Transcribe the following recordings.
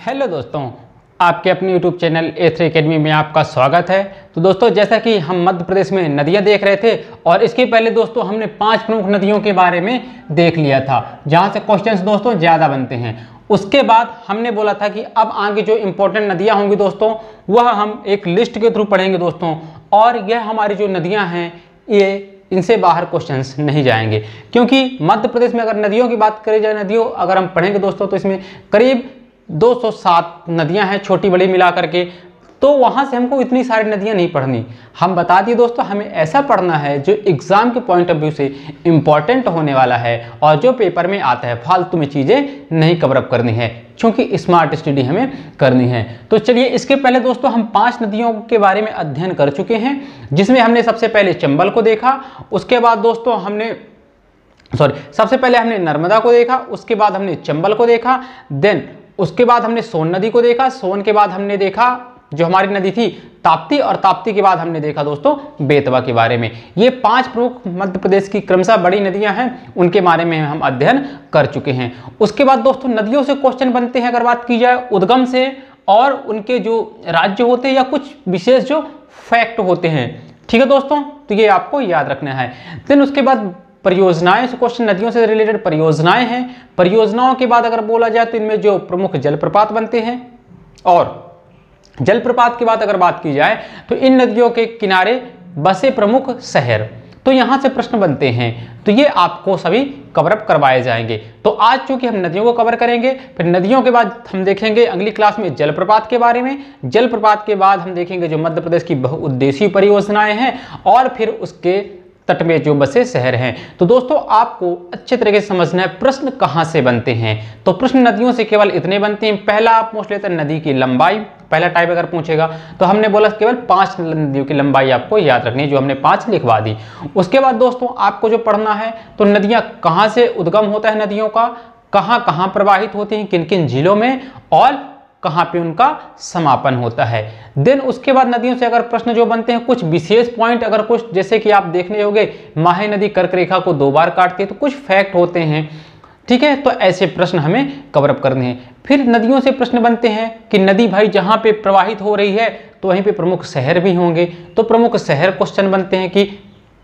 Hello दोस्तों, आपके अपने यूट्यूब चैनल A3 अकेडमी में आपका स्वागत है। तो दोस्तों, जैसा कि हम मध्य प्रदेश में नदियां देख रहे थे और इसके पहले दोस्तों हमने 5 प्रमुख नदियों के बारे में देख लिया था, जहां से क्वेश्चंस दोस्तों ज़्यादा बनते हैं। उसके बाद हमने बोला था कि अब आगे जो इंपॉर्टेंट नदियाँ होंगी दोस्तों, वह हम एक लिस्ट के थ्रू पढ़ेंगे दोस्तों। और यह हमारी जो नदियाँ हैं, ये इनसे बाहर क्वेश्चंस नहीं जाएंगे, क्योंकि मध्य प्रदेश में अगर नदियों की बात करी जाए, नदियों अगर हम पढ़ेंगे दोस्तों, तो इसमें करीब 207 नदियां हैं, छोटी बड़ी मिला करके। तो वहां से हमको इतनी सारी नदियां नहीं पढ़नी। हम बता दिए दोस्तों, हमें ऐसा पढ़ना है जो एग्जाम के पॉइंट ऑफ व्यू से इंपॉर्टेंट होने वाला है और जो पेपर में आता है। फालतू में चीजें नहीं कवर अप करनी है, क्योंकि स्मार्ट स्टडी हमें करनी है। तो चलिए, इसके पहले दोस्तों हम 5 नदियों के बारे में अध्ययन कर चुके हैं, जिसमें हमने सबसे पहले चंबल को देखा। उसके बाद दोस्तों सबसे पहले हमने नर्मदा को देखा, उसके बाद हमने चंबल को देखा, देन उसके बाद हमने सोन नदी को देखा। सोन के बाद हमने देखा जो हमारी नदी थी ताप्ती, और ताप्ती के बाद हमने देखा दोस्तों बेतवा के बारे में। ये 5 प्रमुख मध्य प्रदेश की क्रमशः बड़ी नदियां हैं, उनके बारे में हम अध्ययन कर चुके हैं। उसके बाद दोस्तों नदियों से क्वेश्चन बनते हैं, अगर बात की जाए उद्गम से, और उनके जो राज्य होते हैं या कुछ विशेष जो फैक्ट होते हैं। ठीक है दोस्तों, तो ये आपको याद रखना है। देन उसके बाद परियोजनाएं से क्वेश्चन, नदियों से रिलेटेड परियोजनाएं हैं। परियोजनाओं के बाद अगर बोला जाए तो इनमें जो प्रमुख जलप्रपात बनते हैं, और जलप्रपात की बात अगर बात की जाए तो इन नदियों के किनारे बसे प्रमुख शहर, तो यहां से प्रश्न बनते हैं। तो ये आपको सभी कवर अप करवाए जाएंगे। तो आज चूंकि हम नदियों को कवर करेंगे, फिर नदियों के बाद हम देखेंगे अगली क्लास में जलप्रपात के बारे में। जलप्रपात के बाद हम देखेंगे जो मध्य प्रदेश की बहुउद्देशीय परियोजनाएं हैं, और फिर उसके तट में जो बसे शहर हैं। तो दोस्तों, आपको अच्छे तरीके से समझना है प्रश्न कहां से बनते हैं। तो प्रश्न नदियों से केवल इतने बनते हैं। पहला आप पूछ लेते हैं नदी की लंबाई, पहला टाइप अगर पूछेगा तो हमने बोला केवल 5 नदियों की लंबाई आपको याद रखनी है, जो हमने 5 लिखवा दी। उसके बाद दोस्तों आपको जो पढ़ना है, तो नदियां कहां से उद्गम होता है, नदियों का कहां कहां प्रवाहित होती हैं, किन किन जिलों में, और कहां पे उनका समापन होता है। देन उसके बाद नदियों से अगर प्रश्न जो बनते हैं, कुछ विशेष पॉइंट, अगर कुछ जैसे कि आप देखने होंगे माहे नदी कर्क रेखा को 2 बार काटती है, तो कुछ फैक्ट होते हैं। ठीक है, तो ऐसे प्रश्न हमें कवर अप करने हैं। फिर नदियों से प्रश्न बनते हैं कि नदी भाई जहां पे प्रवाहित हो रही है, तो वहीं पे प्रमुख शहर भी होंगे। तो प्रमुख शहर क्वेश्चन बनते हैं कि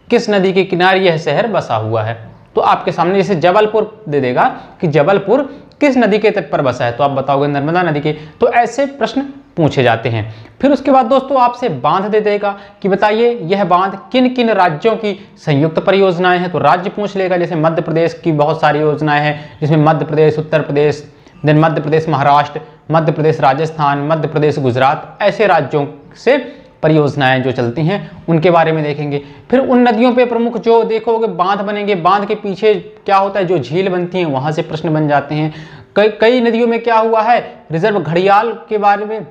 किस नदी के किनारे यह शहर बसा हुआ है। तो आपके सामने जैसे जबलपुर दे देगा कि जबलपुर किस नदी के तट पर बसा है, तो आप बताओगे नर्मदा नदी के। तो ऐसे प्रश्न पूछे जाते हैं। फिर उसके बाद दोस्तों आपसे बांध दे देगा कि बताइए यह बांध किन किन राज्यों की संयुक्त परियोजनाएं हैं। तो राज्य पूछ लेगा, जैसे मध्य प्रदेश की बहुत सारी योजनाएं हैं, जिसमें मध्य प्रदेश, उत्तर प्रदेश, देन मध्य प्रदेश महाराष्ट्र, मध्य प्रदेश राजस्थान, मध्य प्रदेश गुजरात, ऐसे राज्यों से परियोजनाएं जो चलती हैं उनके बारे में देखेंगे। फिर उन नदियों पे प्रमुख जो देखोगे बांध बनेंगे, बांध के पीछे क्या होता है, जो झील बनती हैं, वहां से प्रश्न बन जाते हैं। कई नदियों में क्या हुआ है, रिजर्व घड़ियाल के बारे में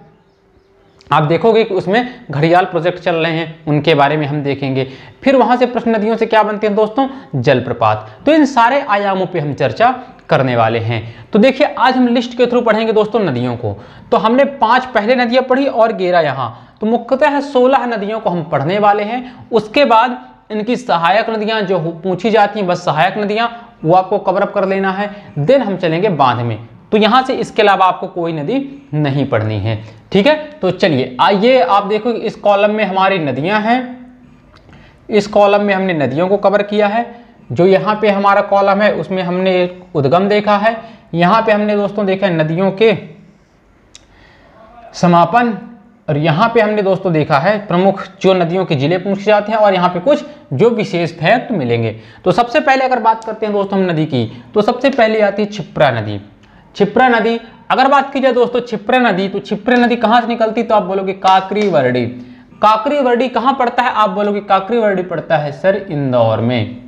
आप देखोगे कि उसमें घड़ियाल प्रोजेक्ट चल रहे हैं, उनके बारे में हम देखेंगे। फिर वहां से प्रश्न नदियों से क्या बनते हैं दोस्तों, जलप्रपात। तो इन सारे आयामों पे हम चर्चा करने वाले हैं। तो देखिए, आज हम लिस्ट के थ्रू पढ़ेंगे दोस्तों नदियों को। तो हमने 5 पहले नदियां पढ़ी और 11 यहाँ, तो मुख्यतः 16 नदियों को हम पढ़ने वाले हैं। उसके बाद इनकी सहायक नदियां जो पूछी जाती हैं, बस सहायक नदियां, वो आपको कवर अप कर लेना है। देन हम चलेंगे बांध में। तो यहां से इसके अलावा आपको कोई नदी नहीं पढ़नी है। ठीक है, तो चलिए आइए आप देखो, इस कॉलम में हमारी नदियां हैं। इस कॉलम में हमने नदियों को कवर किया है। जो यहाँ पे हमारा कॉलम है उसमें हमने उद्गम देखा है। यहाँ पे हमने दोस्तों देखा है नदियों के समापन, और यहाँ पे हमने दोस्तों देखा है प्रमुख जो नदियों के जिले पूछे जाते हैं, और यहाँ पे कुछ जो विशेष फैक्ट मिलेंगे। तो सबसे पहले अगर बात करते हैं दोस्तों हम नदी की, तो सबसे पहले आती है क्षिप्रा नदी। क्षिप्रा नदी अगर बात की जाए दोस्तों, क्षिप्रा नदी, तो क्षिप्रा नदी कहाँ से निकलती, तो आप बोलोगे काकरीवर्डी। काकरीवर्डी कहाँ पड़ता है, आप बोलोगे काकरीवर्डी पड़ता है सर इंदौर में।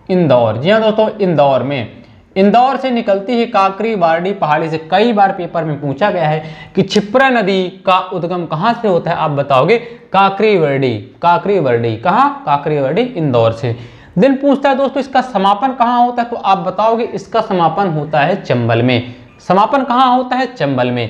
इंदौर, जी हाँ दोस्तों, इंदौर में। इंदौर से निकलती है काकरीवारडी पहाड़ी से। कई बार पेपर में पूछा गया है कि क्षिप्रा नदी का उद्गम कहां से होता है, आप बताओगे काकरीवर्डी। काकरीवर्डी कहां, काकरीवर्डी इंदौर से। दिन पूछता है दोस्तों इसका समापन कहां होता है, तो आप बताओगे इसका समापन होता है चंबल में। समापन कहां होता है, चंबल में।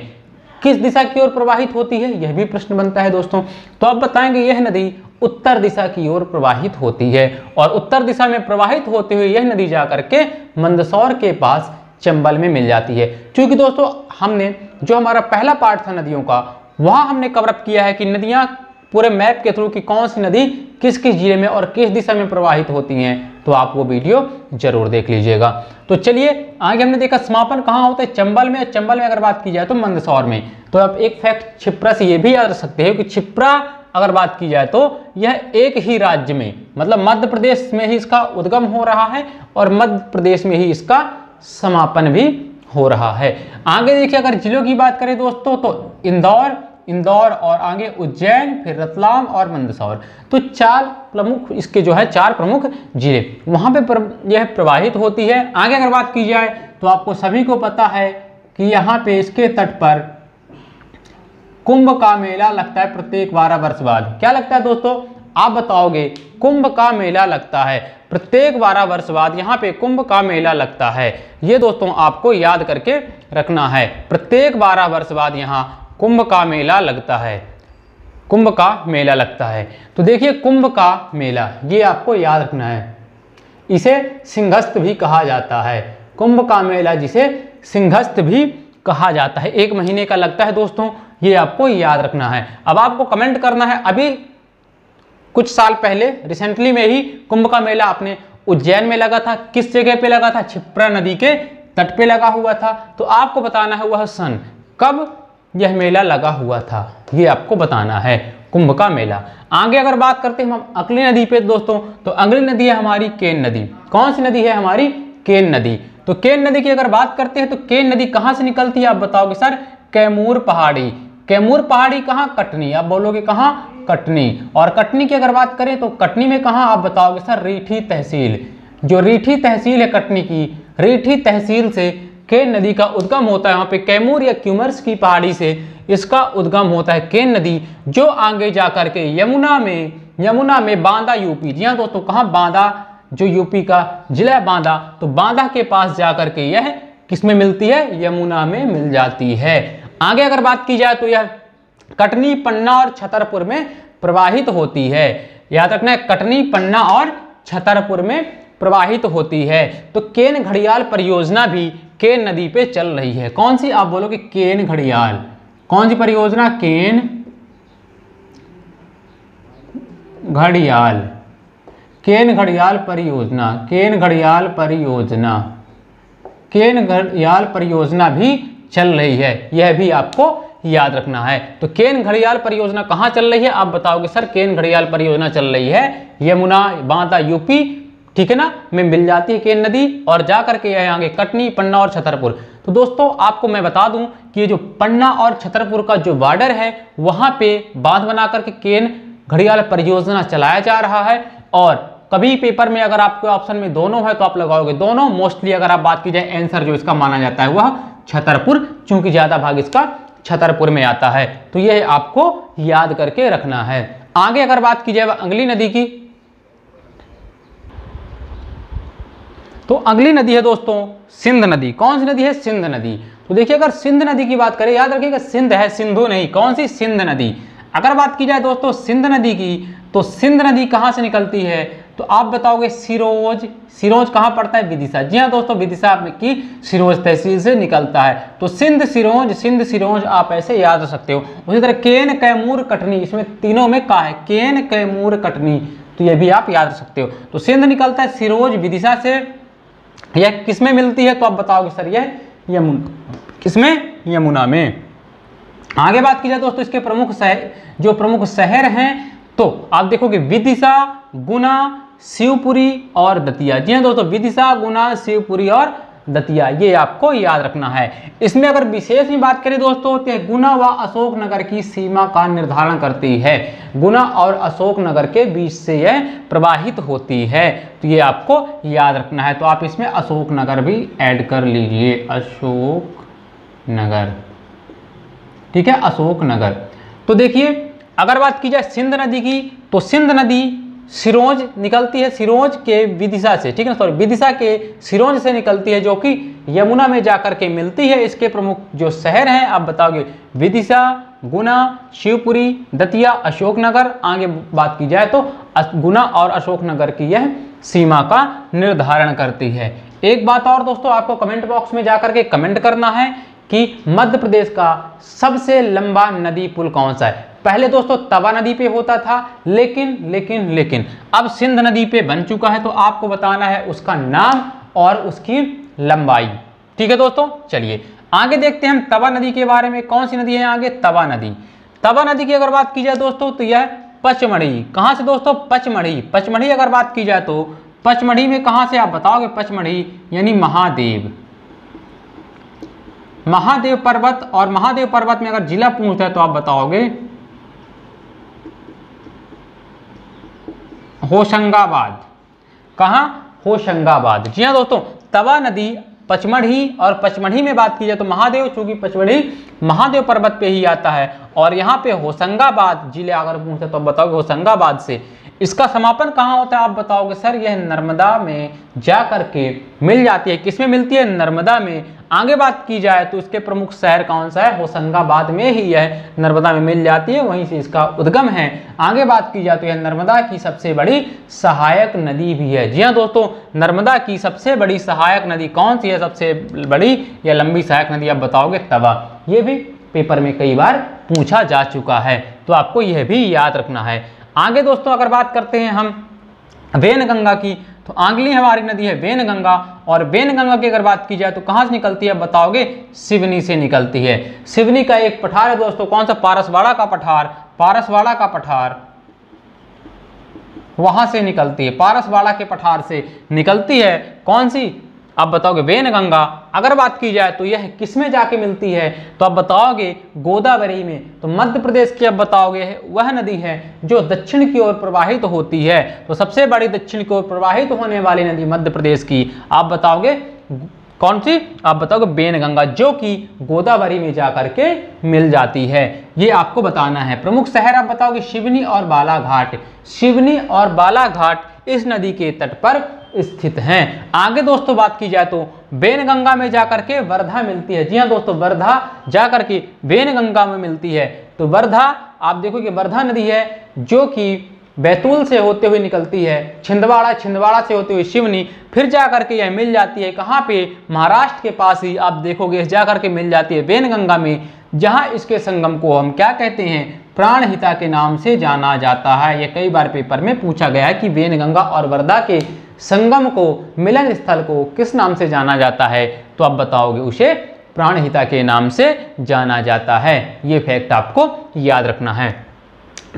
किस दिशा की ओर प्रवाहित होती है, यह भी प्रश्न बनता है दोस्तों। तो आप बताएंगे यह नदी उत्तर दिशा की ओर प्रवाहित होती है, और उत्तर दिशा में प्रवाहित होते हुए यह नदी जाकर के मंदसौर के पास चंबल में मिल जाती है। क्योंकि दोस्तों हमने जो हमारा पहला पार्ट था नदियों का, वहाँ हमने कवर अप किया है कि नदियाँ पूरे मैप के थ्रू कि कौन सी नदी किस किस जिले में और किस दिशा में प्रवाहित होती हैं, तो आप वो वीडियो जरूर देख लीजिएगा। तो चलिए आगे हमने देखा समापन कहाँ होता है, चंबल में। चंबल में अगर बात की जाए तो मंदसौर में। तो आप एक फैक्ट छिप्रा से ये भी याद रख सकते हो कि छिप्रा अगर बात की जाए तो यह एक ही राज्य में, मतलब मध्य प्रदेश में ही इसका उद्गम हो रहा है और मध्य प्रदेश में ही इसका समापन भी हो रहा है। आगे देखिए अगर जिलों की बात करें दोस्तों तो इंदौर और आगे उज्जैन, फिर रतलाम और मंदसौर। तो चार प्रमुख इसके जो है 4 प्रमुख जिले वहां पे यह प्रवाहित होती है। आगे अगर बात की जाए तो आपको सभी को पता है कि यहाँ पे इसके तट पर कुंभ का मेला लगता है प्रत्येक 12 वर्ष बाद। क्या लगता है दोस्तों, आप बताओगे? कुंभ का मेला लगता है प्रत्येक 12 वर्ष बाद, यहाँ पे कुंभ का मेला लगता है। ये दोस्तों आपको याद करके रखना है, प्रत्येक 12 वर्ष बाद यहाँ कुंभ का मेला लगता है, कुंभ का मेला लगता है। तो देखिए कुंभ का मेला ये आपको याद रखना है, इसे सिंहस्थ भी कहा जाता है। कुंभ का मेला जिसे सिंहस्थ भी कहा जाता है, 1 महीने का लगता है दोस्तों, ये आपको याद रखना है। अब आपको कमेंट करना है, अभी कुछ साल पहले रिसेंटली में ही कुंभ का मेला अपने उज्जैन में लगा था। किस जगह पे लगा था? क्षिप्रा नदी के तट पे लगा हुआ था। तो आपको बताना है वह सन कब यह मेला लगा हुआ था, ये आपको बताना है, कुंभ का मेला। आगे अगर बात करते हैं हम अगली नदी पे दोस्तों, तो अगली नदी है हमारी केन नदी। कौन सी नदी है हमारी? केन नदी। तो केन नदी की अगर बात करते हैं तो केन नदी कहाँ से निकलती है, आप बताओगे सर? कैमूर पहाड़ी। कैमूर पहाड़ी कहाँ? कटनी। आप बोलोगे कहाँ? कटनी। और कटनी की अगर बात करें तो कटनी में कहाँ, आप बताओगे सर? रीठी तहसील। जो रीठी तहसील है कटनी की, रीठी तहसील से केन नदी का उद्गम होता है। वहाँ पे कैमूर या क्यूमर्स की पहाड़ी से इसका उद्गम होता है केन नदी, जो आगे जाकर के यमुना में बांदा यूपी। जी हाँ दोस्तों, कहाँ? बांदा, जो यूपी का जिला है बांदा, तो बांदा के पास जाकर के यह किसमें मिलती है? यमुना में मिल जाती है। आगे अगर बात की जाए तो यह कटनी, पन्ना और छतरपुर में प्रवाहित होती है। याद रखना है, कटनी, पन्ना और छतरपुर में प्रवाहित होती है। तो केन घड़ियाल परियोजना भी केन नदी पे चल रही है। कौन सी? आप बोलोगे केन घड़ियाल। कौन सी परियोजना? केन घड़ियाल। केन घड़ियाल परियोजना, केन घड़ियाल परियोजना, केन घड़ियाल परियोजना भी चल रही है, यह भी आपको याद रखना है। तो केन घड़ियाल परियोजना कहाँ चल रही है, आप बताओगे सर? केन घड़ियाल परियोजना चल रही है यमुना, बांदा, यूपी, ठीक है ना, में मिल जाती है केन नदी, और जा करके यह आगे कटनी, पन्ना और छतरपुर। तो दोस्तों आपको मैं बता दूं कि ये जो पन्ना और छतरपुर का जो बॉर्डर है, वहां पे बांध बना करके केन घड़ियाल परियोजना चलाया जा रहा है। और कभी पेपर में अगर आपके ऑप्शन में दोनों है तो आप लगाओगे दोनों। मोस्टली अगर आप बात की जाए आंसर जो इसका माना जाता है वह छतरपुर, क्योंकि ज्यादा भाग इसका छतरपुर में आता है। तो यह आपको याद करके रखना है। आगे अगर बात की जाए अगली नदी की, तो अगली नदी है दोस्तों सिंध नदी। कौन सी नदी है? सिंध नदी। तो देखिए अगर सिंध नदी की बात करें, याद रखिएगा सिंध है, सिंधु नहीं। कौन सी? सिंध नदी। अगर बात की जाए दोस्तों सिंध नदी की, तो सिंध नदी कहाँ से निकलती है, तो आप बताओगे सिरोज। सिरोज कहाँ पड़ता है? विदिशा। जी हाँ दोस्तों, विदिशा की सिरोज तहसील से निकलता है। तो सिंध सिरोज आप ऐसे याद रख सकते हो। उसी तरह केन, कैमूर, कटनी, इसमें तीनों में का है? केन, कैमूर, कटनी, तो ये भी आप याद रख सकते हो। तो सिंध निकलता है सिरोज, विदिशा से। यह किसमें मिलती है, तो आप बताओगे सर? यह यमुना। किसमें? यमुना में। आगे बात की जाए दोस्तों इसके प्रमुख शहर हैं, तो आप देखोगे विदिशा, गुना, शिवपुरी और दतिया। जी हाँ दोस्तों, विदिशा, गुना, शिवपुरी और दतिया, ये आपको याद रखना है। इसमें अगर विशेष में बात करें दोस्तों, तो गुना व अशोकनगर की सीमा का निर्धारण करती है। गुना और अशोकनगर के बीच से यह प्रवाहित होती है, तो ये आपको याद रखना है। तो आप इसमें अशोकनगर भी ऐड कर लीजिए, अशोकनगर, ठीक है, अशोकनगर। तो देखिए अगर बात की जाए सिंध नदी की, तो सिंध नदी सिरोंज निकलती है, सिरोंज के विदिशा से, ठीक है, सॉरी विदिशा के सिरोंज से निकलती है, जो कि यमुना में जाकर के मिलती है। इसके प्रमुख जो शहर हैं आप बताओगे विदिशा, गुना, शिवपुरी, दतिया, अशोकनगर। आगे बात की जाए तो गुना और अशोकनगर की यह सीमा का निर्धारण करती है। एक बात और दोस्तों, आपको कमेंट बॉक्स में जाकर के कमेंट करना है कि मध्य प्रदेश का सबसे लंबा नदी पुल कौन सा है। पहले दोस्तों तवा नदी पे होता था, लेकिन अब सिंध नदी पे बन चुका है, तो आपको बताना है उसका नाम और उसकी लंबाई। ठीक है दोस्तों, चलिए आगे देखते हैं हम तवा नदी के बारे में। कौन सी नदी है आगे? तवा नदी। तवा नदी की अगर बात की जाए दोस्तों तो यह पचमढ़ी। कहां से दोस्तों? पचमढ़ी। पचमढ़ी अगर बात की जाए तो पचमढ़ी में कहां से आप बताओगे? पचमढ़ी यानी महादेव, महादेव पर्वत। और महादेव पर्वत में अगर जिला पूछता है तो आप बताओगे होशंगाबाद। कहां? होशंगाबाद। जी हाँ दोस्तों, तवा नदी पचमढ़ी, और पचमढ़ी में बात की जाए तो महादेव, चूंकि पचमढ़ी महादेव पर्वत पे ही आता है। और यहाँ पे होशंगाबाद जिले अगर पूछते तो बताओगे होशंगाबाद से। इसका समापन कहाँ होता है आप बताओगे? सर यह नर्मदा में जा करके मिल जाती है। किसमें मिलती है? नर्मदा में। आगे बात की जाए तो इसके प्रमुख शहर कौन सा है? होशंगाबाद में ही यह नर्मदा में मिल जाती है, वहीं से इसका उद्गम है। आगे बात की जाए तो यह नर्मदा की सबसे बड़ी सहायक नदी भी है। जी हाँ दोस्तों, नर्मदा की सबसे बड़ी सहायक नदी कौन सी है? सबसे बड़ी या लंबी सहायक नदी आप बताओगे? तवा। ये भी पेपर में कई बार पूछा जा चुका है, तो आपको यह भी याद रखना है। आगे दोस्तों अगर बात करते हैं हम वेनगंगा की, तो अगली हमारी नदी है वेनगंगा। और वेनगंगा की अगर बात की जाए तो कहां से निकलती है बताओगे? सिवनी से निकलती है। सिवनी का एक पठार है दोस्तों, कौन सा? पारसवाड़ा का पठार। पारसवाड़ा का पठार वहां से निकलती है, पारसवाड़ा के पठार से निकलती है। कौन सी? आप बताओगे वेनगंगा। अगर बात की जाए तो यह किसमें जाके मिलती है? तो आप बताओगे गोदावरी में। तो मध्य प्रदेश की आप बताओगे वह नदी है जो दक्षिण की ओर प्रवाहित होती है। तो सबसे बड़ी दक्षिण की ओर प्रवाहित होने वाली नदी मध्य प्रदेश की आप बताओगे कौन सी? आप बताओगे वेनगंगा, जो कि गोदावरी में जाकर के मिल जाती है। ये आपको बताना है। प्रमुख शहर आप बताओगे सिवनी और बालाघाट। सिवनी और बालाघाट इस नदी के तट पर स्थित हैं। आगे दोस्तों बात की जाए तो वेनगंगा में जाकर के वर्धा मिलती है। जी हाँ दोस्तों, वर्धा जाकर के वेनगंगा में मिलती है। तो वर्धा आप देखो कि वर्धा नदी है जो कि बैतूल से होते हुए निकलती है, छिंदवाड़ा, छिंदवाड़ा से होते हुए सिवनी, फिर जाकर के यह मिल जाती है कहाँ पे? महाराष्ट्र के पास ही आप देखोगे जाकर के मिल जाती है वेनगंगा में, जहाँ इसके संगम को हम क्या कहते हैं? प्राणहिता के नाम से जाना जाता है। यह कई बार पेपर में पूछा गया है कि वेनगंगा और वर्धा के संगम को, मिलन स्थल को किस नाम से जाना जाता है? तो आप बताओगे उसे प्राणहिता के नाम से जाना जाता है। ये फैक्ट आपको याद रखना है।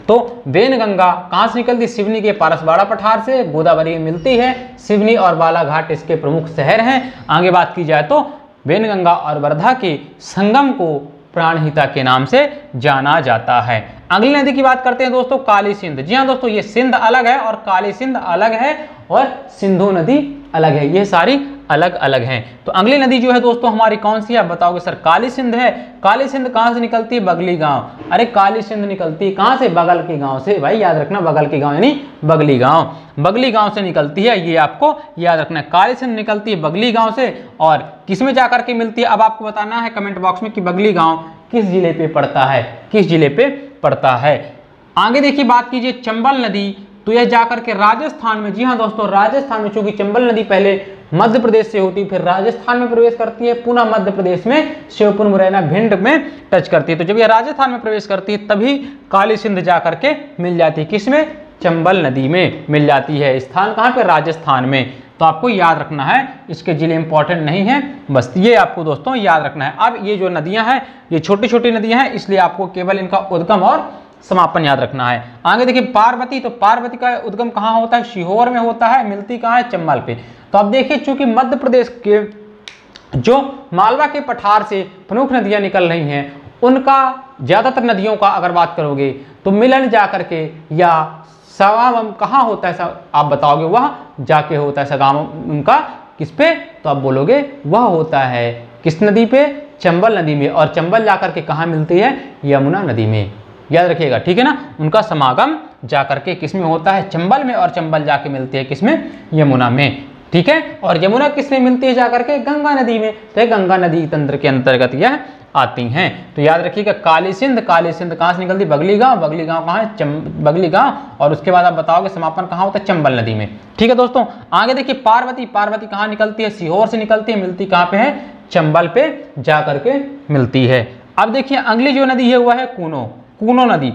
तो वेनगंगा कहाँ से निकलती? सिवनी के पारसवाड़ा पठार से, गोदावरी में मिलती है। सिवनी और बालाघाट इसके प्रमुख शहर हैं। आगे बात की जाए तो वेनगंगा और वर्धा के संगम को प्राणहिता के नाम से जाना जाता है। अगली नदी की बात करते हैं दोस्तों, काली सिंध। जी हाँ दोस्तों, ये सिंध अलग है और काली सिंध अलग है और सिंधु नदी अलग है। ये सारी अलग अलग हैं। तो अगली नदी जो है दोस्तों हमारी कौन सी है? आप बताओगे सर काली सिंध है। काली सिंध कहाँ से निकलती है? बगली गांव। अरे काली सिंध निकलती है कहाँ से? बगल के गांव से। भाई याद रखना, बगल के गांव यानी बगली गांव। बगली गांव से निकलती है, ये आपको याद रखना है। काली सिंध निकलती है बगली गांव से। और किसमें जाकर के मिलती है? अब आपको बताना है कमेंट बॉक्स में कि बगली गांव किस जिले पे पड़ता है, किस जिले पे पड़ता है। आगे देखिए बात कीजिए चंबल नदी, तो यह जाकर के राजस्थान में। जी हाँ दोस्तों, राजस्थान में, चूंकि चंबल नदी पहले मध्य प्रदेश से होती, फिर राजस्थान में प्रवेश करती है, पुनः मध्य प्रदेश में श्योपुर, मुरैना, भिंड में टच करती है। तो जब यह राजस्थान में प्रवेश करती है तभी काली सिंध जाकर के मिल जाती है। किसमें? चंबल नदी में मिल जाती है। स्थान कहाँ पे? राजस्थान में। तो आपको याद रखना है, इसके जिले इंपॉर्टेंट नहीं है, बस ये आपको दोस्तों याद रखना है। अब ये जो नदियां हैं ये छोटी छोटी नदियां हैं, इसलिए आपको केवल इनका उद्गम और समापन याद रखना है। आगे देखिए पार्वती, तो पार्वती का उद्गम कहाँ होता है? सीहोर में होता है, मिलती कहाँ है? चंबल पे। तो अब देखिए चूंकि मध्य प्रदेश के जो मालवा के पठार से प्रमुख नदियां निकल रही हैं, उनका ज्यादातर नदियों का अगर बात करोगे तो मिलन जाकर के या संगम कहाँ होता है? आप बताओगे वह जाके होता है संगम उनका किस पे? तो आप बोलोगे वह होता है किस नदी पे? चंबल नदी में। और चंबल जाकर के कहाँ मिलती है? यमुना नदी में। याद रखिएगा, ठीक है ना। उनका समागम जाकर के किस में होता है? चंबल में। और चंबल जाके मिलती है किसमें? यमुना में, ठीक है। और यमुना किस में मिलती है जाकर के? गंगा नदी में। तो गंगा नदी तंत्र के अंतर्गत यह आती हैं। तो याद रखिएगा काली सिंध कहाँ से निकलती है? बगली गांव कहाँ है? बगली गांव। और उसके बाद आप बताओगे समापन कहाँ होता है? चंबल नदी में। ठीक है दोस्तों, आगे देखिए पार्वती कहाँ निकलती है? सीहोर से निकलती है, मिलती कहाँ पे है? चंबल पे जा करके मिलती है। अब देखिए अगली जो नदी है वह है कूनो नदी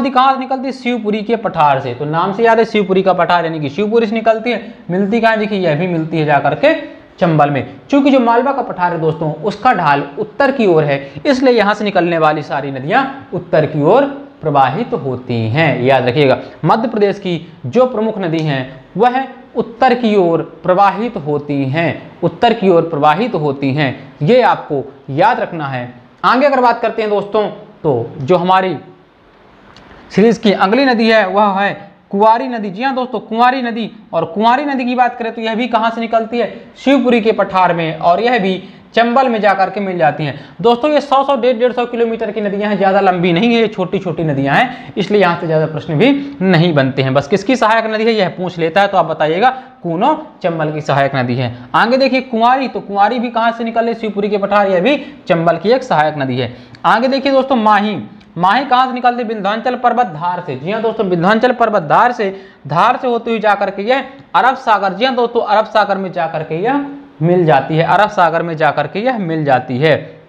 कहाँ से निकलती है? शिवपुरी के पठार से। तो नाम से याद है शिवपुरी का पठार, यानी कि शिवपुरी से निकलती है, मिलती कहाँ? देखिए यह भी मिलती है जा करके चंबल में। चूंकि जो मालवा का पठार है दोस्तों उसका ढाल उत्तर की ओर है, इसलिए यहां से निकलने वाली सारी नदियां उत्तर की ओर प्रवाहित होती हैं। याद रखिएगा मध्य प्रदेश की जो प्रमुख नदी हैं वह उत्तर की ओर प्रवाहित होती हैं, उत्तर की ओर प्रवाहित होती हैं, ये आपको याद रखना है। आगे अगर बात करते हैं दोस्तों तो जो हमारी सीरीज की अगली नदी है वह है कुंवारी नदी। जी हाँ दोस्तों, कुंवारी नदी। और कुंवारी नदी की बात करें तो यह भी कहाँ से निकलती है? शिवपुरी के पठार में, और यह भी चंबल में जाकर के मिल जाती हैं। दोस्तों ये 100 150 किलोमीटर की नदियां हैं, ज़्यादा लंबी नहीं है, ये छोटी छोटी नदियां हैं, इसलिए यहाँ से ज़्यादा प्रश्न भी नहीं बनते हैं। बस किसकी सहायक नदी है यह पूछ लेता है तो आप बताइएगा कूनो चंबल की सहायक नदी है। आगे देखिए कुंवारी, तो कुंवारी भी कहाँ से निकले? शिवपुरी के पठार, यह भी चंबल की एक सहायक नदी है। आगे देखिए दोस्तों माही कहाँ से निकलती है? विंध्याचल पर्वत धार से। जी हाँ दोस्तों, विंध्याचल पर्वत धार से होते हुए जाकर के यह अरब सागर, जी हाँ दोस्तों, अरब सागर में जाकर के यह मिल जाती है, अरब सागर में जाकर के यह मिल जाती है।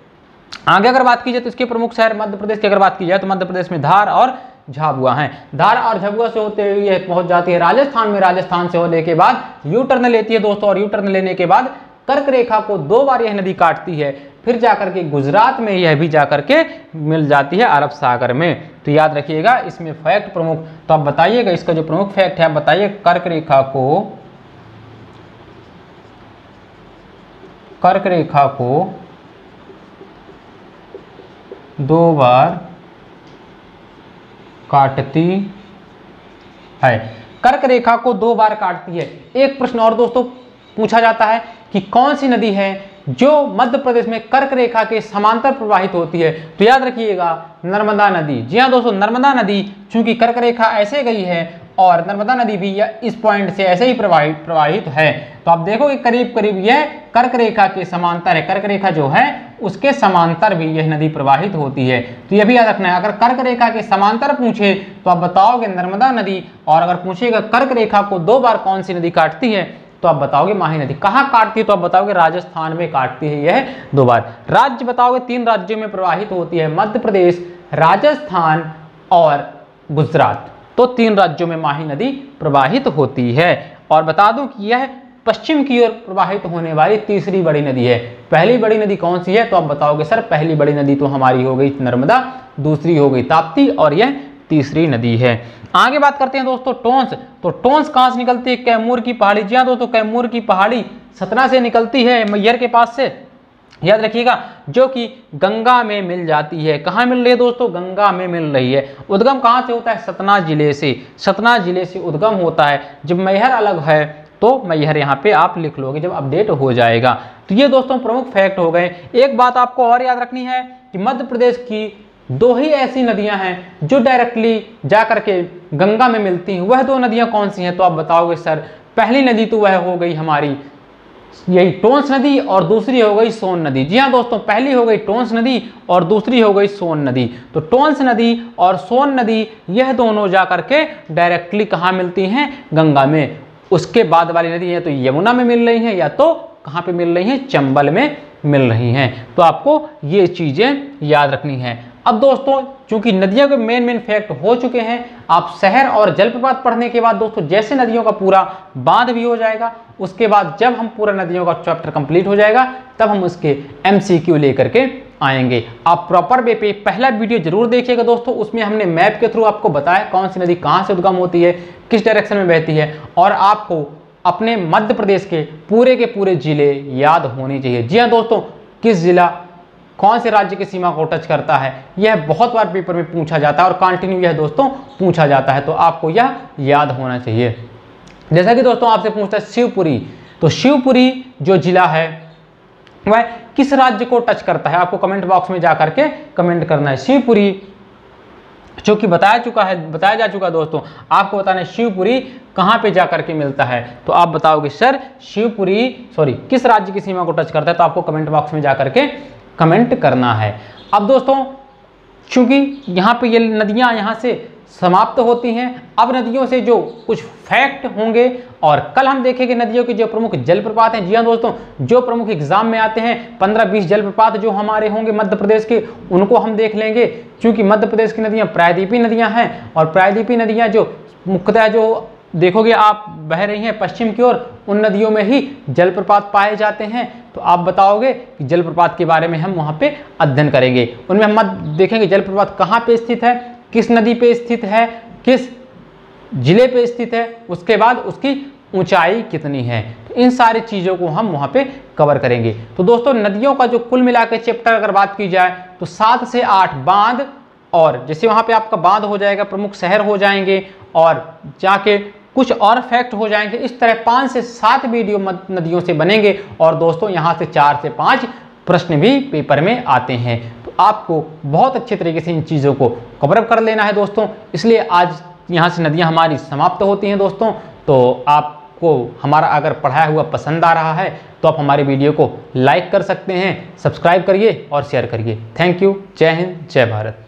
आगे अगर बात की जाए तो इसके प्रमुख शहर मध्य प्रदेश की अगर बात की जाए तो मध्य प्रदेश में धार और झाबुआ हैं। धार और झाबुआ से होते हुए यह पहुंच जाती है राजस्थान में, राजस्थान से होने के बाद यू टर्न लेती है दोस्तों, और यू टर्न लेने के बाद कर्क रेखा को 2 बार यह नदी काटती है, फिर जाकर के गुजरात में यह भी जाकर के मिल जाती है अरब सागर में। तो याद रखिएगा इसमें फैक्ट प्रमुख, तो आप बताइएगा इसका जो प्रमुख फैक्ट है आप बताइए, कर्क रेखा को 2 बार काटती है। कर्क रेखा को 2 बार काटती है। एक प्रश्न और दोस्तों पूछा जाता है कि कौन सी नदी है जो मध्य प्रदेश में कर्क रेखा के समांतर प्रवाहित होती है? तो याद रखिएगा नर्मदा नदी। जी हाँ दोस्तों, नर्मदा नदी, चूंकि कर्क रेखा ऐसे गई है और नर्मदा नदी भी इस पॉइंट से ऐसे ही प्रवाहित है, तो आप देखोगे करीब करीब यह कर्क रेखा के समांतर है, कर्क रेखा जो है उसके समांतर भी यह नदी प्रवाहित होती है। तो यह भी याद रखना है, अगर कर्क रेखा के समांतर पूछे तो आप बताओगे नर्मदा नदी, और अगर पूछेगा कर्क रेखा को 2 बार कौन सी नदी काटती है तो आप बताओगे माही नदी। कहाँ काटती है तो आप बताओगे राजस्थान में काटती है यह 2 बार। राज्य बताओगे 3 राज्यों में प्रवाहित होती है, मध्य प्रदेश, राजस्थान और गुजरात। तो 3 राज्यों में माही नदी प्रवाहित होती है। और बता दूं कि यह पश्चिम की ओर प्रवाहित होने वाली तीसरी बड़ी नदी है। पहली बड़ी नदी कौन सी है तो आप बताओगे सर पहली बड़ी नदी तो हमारी हो गई नर्मदा, दूसरी हो गई ताप्ती और यह तीसरी नदी है। आगे बात करते हैं दोस्तों टोंस। तो टोंस कहाँ से निकलती है? कैमूर की पहाड़ी। जी हाँ दोस्तों, कैमूर की पहाड़ी सतना से निकलती है, मैहर के पास से, याद रखिएगा, जो कि गंगा में मिल जाती है। कहाँ मिल रही है दोस्तों? गंगा में मिल रही है। उद्गम कहाँ से होता है? सतना जिले से, सतना जिले से उद्गम होता है। जब मैहर अलग है तो मैहर यहाँ पे आप लिख लोगे जब अपडेट हो जाएगा। तो ये दोस्तों प्रमुख फैक्ट हो गए। एक बात आपको और याद रखनी है कि मध्य प्रदेश की 2 ही ऐसी नदियां हैं जो डायरेक्टली जाकर के गंगा में मिलती हैं। वह 2 नदियां कौन सी हैं तो आप बताओगे सर पहली नदी तो वह हो गई हमारी यही टोंस नदी और दूसरी हो गई सोन नदी। जी हाँ दोस्तों, पहली हो गई टोंस नदी और दूसरी हो गई सोन नदी। तो टोंस नदी और सोन नदी यह दोनों जाकर के डायरेक्टली कहाँ मिलती हैं? गंगा में। उसके बाद वाली नदी है तो यमुना में मिल रही हैं या तो कहाँ पे मिल रही हैं? चंबल में मिल रही हैं। तो आपको ये चीजें याद रखनी है। अब दोस्तों चूंकि नदियों के मेन फैक्ट हो चुके हैं, आप शहर और जलप्रपात पढ़ने के बाद दोस्तों जैसे नदियों का पूरा बांध भी हो जाएगा, उसके बाद जब हम पूरा नदियों का चैप्टर कंप्लीट हो जाएगा तब हम उसके MCQ लेकर के आएंगे। आप प्रॉपर वे पे पहला वीडियो जरूर देखिएगा दोस्तों, उसमें हमने मैप के थ्रू आपको बताया कौन सी नदी कहाँ से उद्गम होती है, किस डायरेक्शन में बहती है, और आपको अपने मध्य प्रदेश के पूरे जिले याद होने चाहिए। जी हाँ दोस्तों, किस जिला कौन से राज्य की सीमा को टच करता है यह बहुत बार पेपर में पूछा जाता है और कंटिन्यू यह दोस्तों पूछा जाता है, तो आपको यह याद होना चाहिए। जैसा कि दोस्तों आपसे पूछता है शिवपुरी, तो शिवपुरी जो जिला है वह किस राज्य को टच करता है? आपको कमेंट बॉक्स में जाकर के कमेंट करना है। शिवपुरी जो कि बताया जा चुका दोस्तों, आपको बताना है शिवपुरी कहाँ पे जाकर के मिलता है। तो आप बताओगे सर शिवपुरी किस राज्य की सीमा को टच करता है, तो आपको कमेंट बॉक्स में जाकर के कमेंट करना है। अब दोस्तों चूंकि यहाँ पे ये नदियाँ यहाँ से समाप्त होती हैं, अब नदियों से जो कुछ फैक्ट होंगे और कल हम देखेंगे नदियों के जो प्रमुख जलप्रपात हैं। जी हाँ दोस्तों, जो प्रमुख एग्जाम में आते हैं 15-20 जलप्रपात जो हमारे होंगे मध्य प्रदेश के, उनको हम देख लेंगे। क्योंकि मध्य प्रदेश की नदियाँ प्रायद्वीपीय नदियाँ हैं और प्रायद्वीपीय नदियाँ जो मुख्यतः जो देखोगे आप बह रही हैं पश्चिम की ओर, उन नदियों में ही जलप्रपात पाए जाते हैं। तो आप बताओगे कि जलप्रपात के बारे में हम वहाँ पे अध्ययन करेंगे। उनमें हम देखेंगे जलप्रपात कहाँ पे स्थित है, किस नदी पे स्थित है, किस जिले पे स्थित है, उसके बाद उसकी ऊंचाई कितनी है। तो इन सारी चीज़ों को हम वहाँ पे कवर करेंगे। तो दोस्तों नदियों का जो कुल मिला के चैप्टर अगर बात की जाए तो 7 से 8 बांध, और जैसे वहाँ पे आपका बांध हो जाएगा, प्रमुख शहर हो जाएंगे और जाके कुछ और फैक्ट हो जाएंगे। इस तरह 5 से 7 वीडियो नदियों से बनेंगे और दोस्तों यहाँ से 4 से 5 प्रश्न भी पेपर में आते हैं। तो आपको बहुत अच्छे तरीके से इन चीज़ों को कवर अप कर लेना है दोस्तों। इसलिए आज यहाँ से नदियाँ हमारी समाप्त होती हैं दोस्तों। तो आपको हमारा अगर पढ़ाया हुआ पसंद आ रहा है तो आप हमारे वीडियो को लाइक कर सकते हैं, सब्सक्राइब करिए और शेयर करिए। Thank you. जय हिंद, जय भारत।